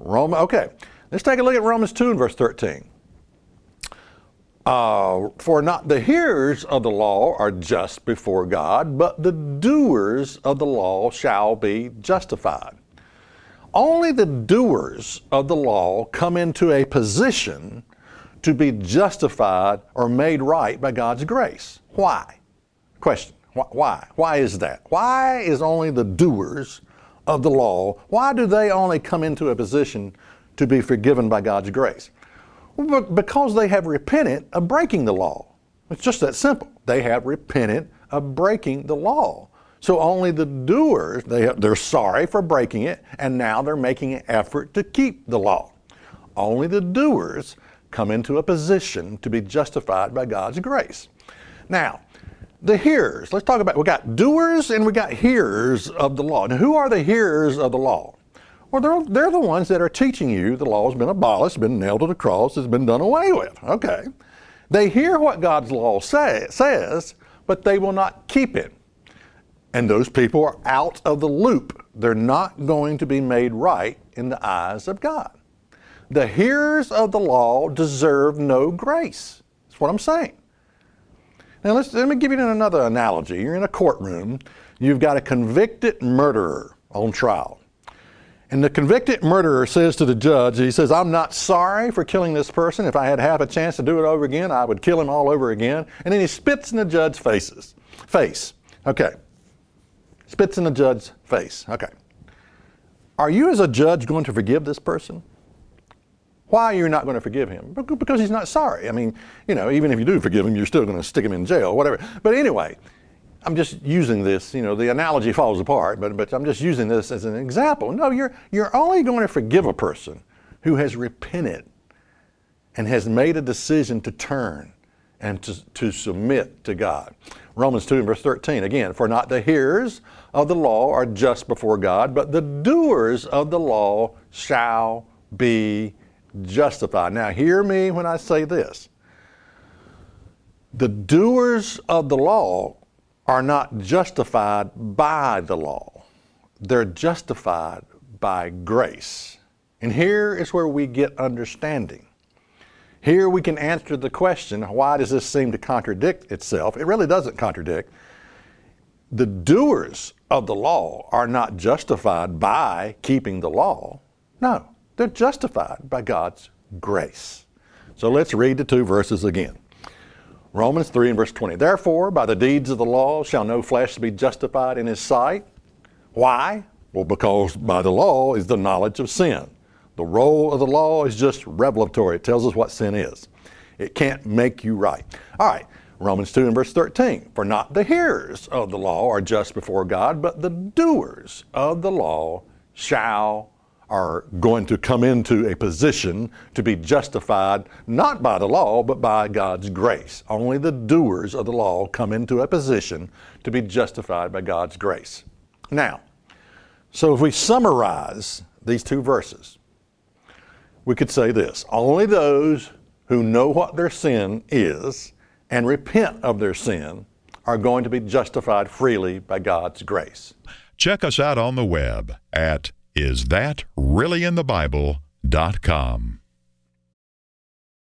Okay, let's take a look at Romans 2 and verse 13. For not the hearers of the law are just before God, but the doers of the law shall be justified. Only the doers of the law come into a position to be justified or made right by God's grace. Why? Question. Why? Why is that? Why is only the doers of the law, why do they only come into a position to be forgiven by God's grace? Well, because they have repented of breaking the law. It's just that simple. They have repented of breaking the law. So only the doers, they're sorry for breaking it, and now they're making an effort to keep the law. Only the doers come into a position to be justified by God's grace. Now, the hearers, let's talk about, we got doers and we got hearers of the law. Now, who are the hearers of the law? Well, they're the ones that are teaching you the law has been abolished, been nailed to the cross, has been done away with. Okay. They hear what God's law says, but they will not keep it. And those people are out of the loop. They're not going to be made right in the eyes of God. The hearers of the law deserve no grace. That's what I'm saying. Now let me give you another analogy. You're in a courtroom. You've got a convicted murderer on trial. And the convicted murderer says to the judge, he says, I'm not sorry for killing this person. If I had half a chance to do it over again, I would kill him all over again. And then he spits in the judge's face. Okay. Spits in the judge's face. Okay. Are you as a judge going to forgive this person? Why are you not going to forgive him? Because he's not sorry. I mean, even if you do forgive him, you're still going to stick him in jail, whatever. But anyway, I'm just using this, the analogy falls apart, but I'm just using this as an example. No, you're only going to forgive a person who has repented and has made a decision to turn and to submit to God. Romans 2 and verse 13, again, for not the hearers of the law are just before God, but the doers of the law shall be justified. Now hear me when I say this. The doers of the law are not justified by the law. They're justified by grace. And here is where we get understanding. Here we can answer the question, why does this seem to contradict itself? It really doesn't contradict. The doers of the law are not justified by keeping the law. No, they're justified by God's grace. So let's read the two verses again. Romans 3 and verse 20. Therefore, by the deeds of the law shall no flesh be justified in his sight. Why? Well, because by the law is the knowledge of sin. The role of the law is just revelatory. It tells us what sin is. It can't make you right. All right, Romans 2 and verse 13. For not the hearers of the law are just before God, but the doers of the law are going to come into a position to be justified not by the law, but by God's grace. Only the doers of the law come into a position to be justified by God's grace. Now, so if we summarize these two verses, we could say this: only those who know what their sin is and repent of their sin are going to be justified freely by God's grace. Check us out on the web at isthatreallyinthebible.com.